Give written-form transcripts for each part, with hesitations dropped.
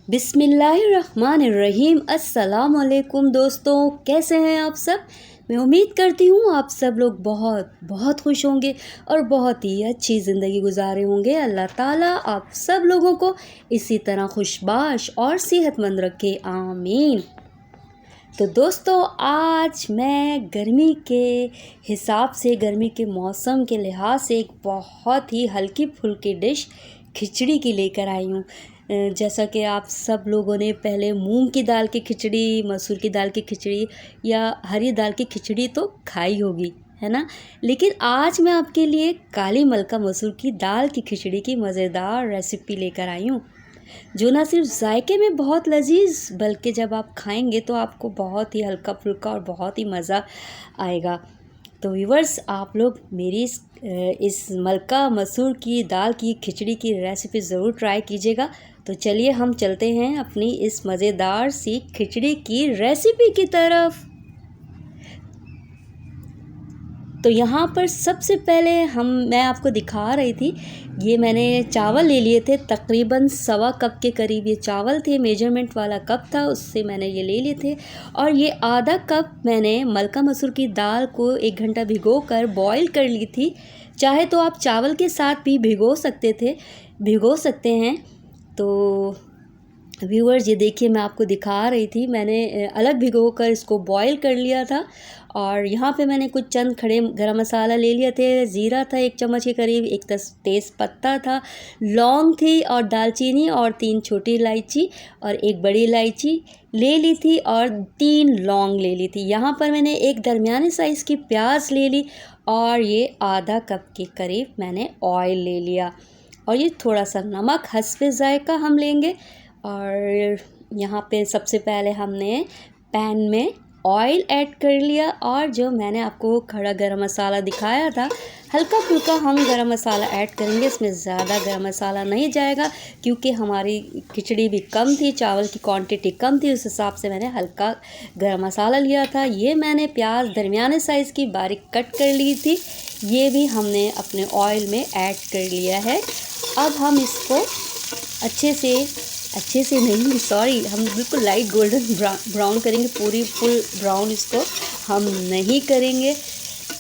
बिस्मिल्लाहिर्रहमानिर्रहीम। अस्सलाम वालेकुम दोस्तों, कैसे हैं आप सब। मैं उम्मीद करती हूँ आप सब लोग बहुत बहुत खुश होंगे और बहुत ही अच्छी ज़िंदगी गुजारे होंगे। अल्लाह ताला आप सब लोगों को इसी तरह खुशबाश और सेहतमंद रखे, आमीन। तो दोस्तों, आज मैं गर्मी के हिसाब से, गर्मी के मौसम के लिहाज से एक बहुत ही हल्की फुल्की डिश खिचड़ी की लेकर आई हूँ। जैसा कि आप सब लोगों ने पहले मूंग की दाल की खिचड़ी, मसूर की दाल की खिचड़ी या हरी दाल की खिचड़ी तो खाई होगी, है ना। लेकिन आज मैं आपके लिए काली मलका मसूर की दाल की खिचड़ी की मज़ेदार रेसिपी लेकर आई हूँ, जो ना सिर्फ जायके में बहुत लजीज, बल्कि जब आप खाएंगे तो आपको बहुत ही हल्का फुल्का और बहुत ही मज़ा आएगा। तो व्यूवर्स, आप लोग मेरी इस मलका मसूर की दाल की खिचड़ी की रेसिपी ज़रूर ट्राई कीजिएगा। तो चलिए हम चलते हैं अपनी इस मज़ेदार सी खिचड़ी की रेसिपी की तरफ। तो यहाँ पर सबसे पहले मैं आपको दिखा रही थी, ये मैंने चावल ले लिए थे, तकरीबन 1.25 कप के करीब ये चावल थे। मेजरमेंट वाला कप था, उससे मैंने ये ले लिए थे। और ये आधा कप मैंने मलका मसूर की दाल को 1 घंटा भिगो कर बॉईल कर ली थी। चाहे तो आप चावल के साथ भी भिगो सकते हैं। तो व्यूअर्स, ये देखिए, मैं आपको दिखा रही थी, मैंने अलग भिगो कर इसको बॉईल कर लिया था। और यहाँ पे मैंने कुछ चंद खड़े गरम मसाला ले लिए थे। ज़ीरा था 1 चम्मच के करीब, एक तेज़ पत्ता था, लौंग थी और दालचीनी और 3 छोटी इलायची और 1 बड़ी इलायची ले ली थी और 3 लौंग ले ली थी। यहाँ पर मैंने एक दरमियाने साइज़ की प्याज ले ली और ये आधा कप के करीब मैंने ऑयल ले लिया। और ये थोड़ा सा नमक हस्बे ज़ायका हम लेंगे। और यहाँ पे सबसे पहले हमने पैन में ऑयल ऐड कर लिया और जो मैंने आपको खड़ा गरम मसाला दिखाया था, हल्का फुल्का हम गरम मसाला ऐड करेंगे। इसमें ज़्यादा गरम मसाला नहीं जाएगा क्योंकि हमारी खिचड़ी भी कम थी, चावल की क्वांटिटी कम थी, उस हिसाब से मैंने हल्का गरम मसाला लिया था। ये मैंने प्याज दरमियाने साइज़ की बारीक कट कर ली थी, ये भी हमने अपने ऑयल में ऐड कर लिया है। अब हम इसको अच्छे से नहीं, सॉरी, हम बिल्कुल लाइट गोल्डन ब्राउन करेंगे, पूरी फुल ब्राउन इसको हम नहीं करेंगे।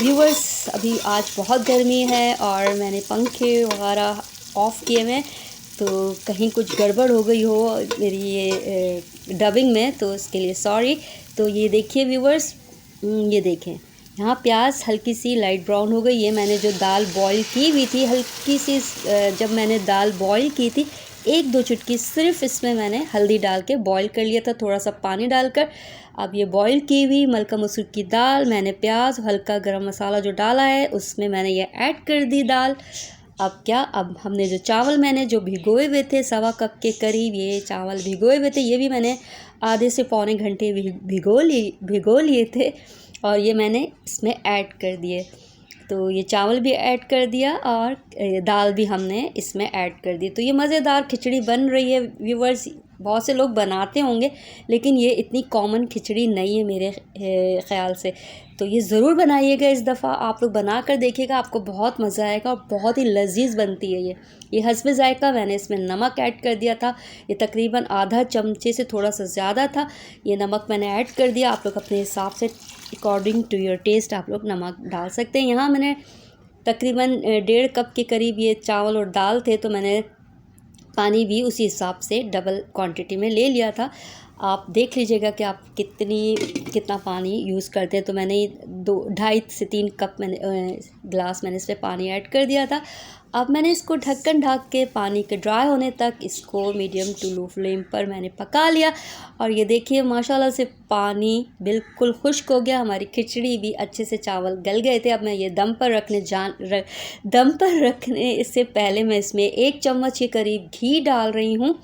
व्यूअर्स, अभी आज बहुत गर्मी है और मैंने पंखे वगैरह ऑफ़ किए हुए हैं, तो कहीं कुछ गड़बड़ हो गई हो मेरी ये डबिंग में, तो इसके लिए सॉरी। तो ये देखिए व्यूअर्स, ये देखें, यहाँ प्याज हल्की सी लाइट ब्राउन हो गई। ये मैंने जो दाल बॉईल की हुई थी, हल्की सी जब मैंने दाल बॉईल की थी, 1-2 चुटकी सिर्फ इसमें मैंने हल्दी डाल के बॉईल कर लिया था, थोड़ा सा पानी डालकर। अब ये बॉईल की हुई मलका मसूर की दाल, मैंने प्याज, हल्का गरम मसाला जो डाला है उसमें मैंने ये ऐड कर दी दाल। अब हमने जो चावल मैंने जो भिगोए हुए थे, 1.25 कप के करीब ये चावल भिगोए हुए थे, ये भी मैंने आधे से पौने घंटे भिगो लिए थे और ये मैंने इसमें ऐड कर दिए। तो ये चावल भी ऐड कर दिया और दाल भी हमने इसमें ऐड कर दी। तो ये मज़ेदार खिचड़ी बन रही है व्यूवर्स। बहुत से लोग बनाते होंगे लेकिन ये इतनी कॉमन खिचड़ी नहीं है मेरे ख़्याल से। तो ये ज़रूर बनाइएगा, इस दफ़ा आप लोग बना कर देखिएगा, आपको बहुत मज़ा आएगा और बहुत ही लजीज बनती है ये हस्बे ज़ायका मैंने इसमें नमक ऐड कर दिया था, ये तकरीबन आधा चमचे से थोड़ा सा ज़्यादा था, ये नमक मैंने ऐड कर दिया। आप लोग अपने हिसाब से अकॉर्डिंग टू योर टेस्ट आप लोग नमक डाल सकते हैं। यहाँ मैंने तकरीबन 1.5 कप के करीब ये चावल और दाल थे, तो मैंने पानी भी उसी हिसाब से डबल क्वांटिटी में ले लिया था। आप देख लीजिएगा कि आप कितना पानी यूज़ करते हैं। तो मैंने 2-2.5 से 3 कप ग्लास मैंने इसमें पानी ऐड कर दिया था। अब मैंने इसको ढक्कन ढक के पानी के ड्राई होने तक इसको मीडियम टू लो फ्लेम पर मैंने पका लिया। और ये देखिए माशाल्लाह से पानी बिल्कुल खुश्क हो गया, हमारी खिचड़ी भी अच्छे से, चावल गल गए थे। अब मैं ये दम पर रखने इससे पहले मैं इसमें 1 चम्मच के करीब घी डाल रही हूँ।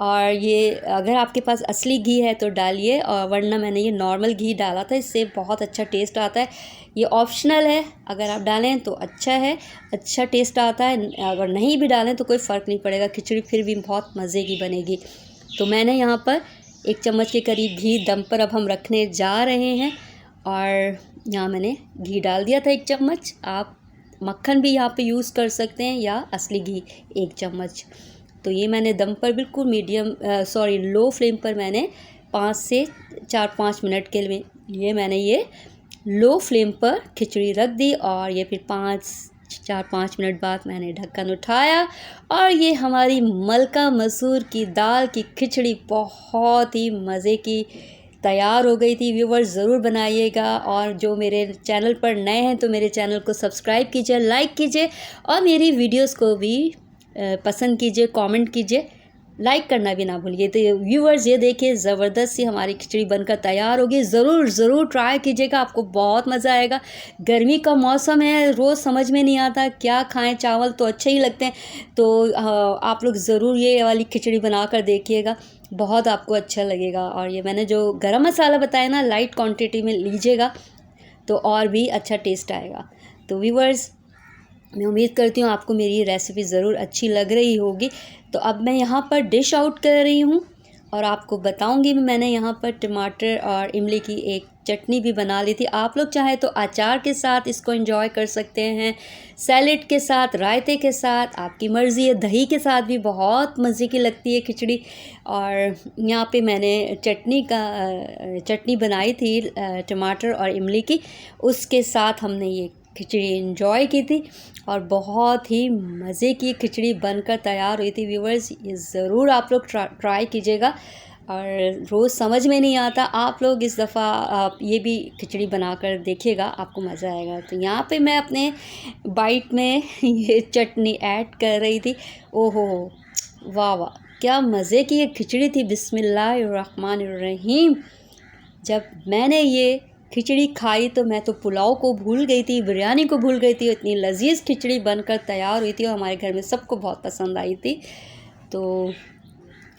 और ये अगर आपके पास असली घी है तो डालिए, और वरना मैंने ये नॉर्मल घी डाला था, इससे बहुत अच्छा टेस्ट आता है। ये ऑप्शनल है, अगर आप डालें तो अच्छा है, अच्छा टेस्ट आता है, अगर नहीं भी डालें तो कोई फ़र्क नहीं पड़ेगा, खिचड़ी फिर भी बहुत मज़े की बनेगी। तो मैंने यहाँ पर 1 चम्मच के करीब घी दम पर अब हम रखने जा रहे हैं। और यहाँ मैंने घी डाल दिया था 1 चम्मच, आप मक्खन भी यहाँ पे यूज़ कर सकते हैं या असली घी 1 चम्मच। तो ये मैंने दम पर बिल्कुल लो फ्लेम पर मैंने 5 से 4-5 मिनट के लिए मैंने ये लो फ्लेम पर खिचड़ी रख दी। और ये फिर 4-5 मिनट बाद मैंने ढक्कन उठाया और ये हमारी मलका मसूर की दाल की खिचड़ी बहुत ही मज़े की तैयार हो गई थी। व्यूवर्स ज़रूर बनाइएगा, और जो मेरे चैनल पर नए हैं तो मेरे चैनल को सब्सक्राइब कीजिए, लाइक कीजिए और मेरी वीडियोस को भी पसंद कीजिए, कमेंट कीजिए, लाइक करना भी ना भूलिए। तो व्यूवर्स ये देखिए ज़बरदस्त सी हमारी खिचड़ी बनकर तैयार होगी। ज़रूर ट्राई कीजिएगा, आपको बहुत मज़ा आएगा। गर्मी का मौसम है, रोज़ समझ में नहीं आता क्या खाएं, चावल तो अच्छे ही लगते हैं। तो आप लोग ज़रूर ये वाली खिचड़ी बना कर देखिएगा, बहुत आपको अच्छा लगेगा। और ये मैंने जो गरम मसाला बताया ना, लाइट क्वांटिटी में लीजिएगा तो और भी अच्छा टेस्ट आएगा। तो व्यूवर्स मैं उम्मीद करती हूँ आपको मेरी रेसिपी ज़रूर अच्छी लग रही होगी। तो अब मैं यहाँ पर डिश आउट कर रही हूँ और आपको बताऊँगी मैंने यहाँ पर टमाटर और इमली की एक चटनी भी बना ली थी। आप लोग चाहे तो अचार के साथ इसको एंजॉय कर सकते हैं, सैलेड के साथ, रायते के साथ, आपकी मर्ज़ी है। दही के साथ भी बहुत मज़े की लगती है खिचड़ी। और यहाँ पे मैंने चटनी बनाई थी टमाटर और इमली की, उसके साथ हमने ये खिचड़ी एंजॉय की थी और बहुत ही मज़े की खिचड़ी बनकर तैयार हुई थी। व्यूवर्स ये ज़रूर आप लोग ट्राई कीजिएगा, और रोज़ समझ में नहीं आता, आप लोग इस दफ़ा आप ये भी खिचड़ी बनाकर देखिएगा, आपको मज़ा आएगा। तो यहाँ पे मैं अपने बाइट में ये चटनी ऐड कर रही थी। ओहो वाह वाह, क्या मज़े की ये खिचड़ी थी। बिस्मिल्लाहिर्रहमानिर्रहीम। जब मैंने ये खिचड़ी खाई तो मैं तो पुलाव को भूल गई थी, बिरयानी को भूल गई थी। इतनी लजीज खिचड़ी बनकर तैयार हुई थी और हमारे घर में सबको बहुत पसंद आई थी। तो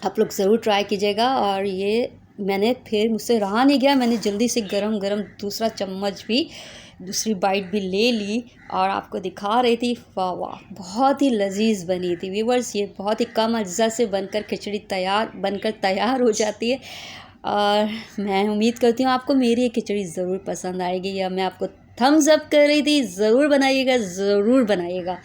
आप लोग ज़रूर ट्राई कीजिएगा। और ये मैंने फिर मुझसे रहा नहीं गया, मैंने जल्दी से गरम गरम दूसरा चम्मच भी, दूसरी बाइट भी ले ली और आपको दिखा रही थी। वाह वाह, बहुत ही लजीज बनी थी। व्यूवर्स ये बहुत ही कम अज्जा से बनकर खिचड़ी बनकर तैयार हो जाती है। और मैं उम्मीद करती हूँ आपको मेरी ये खिचड़ी ज़रूर पसंद आएगी, या मैं आपको थम्स अप कर रही थी। ज़रूर बनाइएगा, ज़रूर बनाइएगा।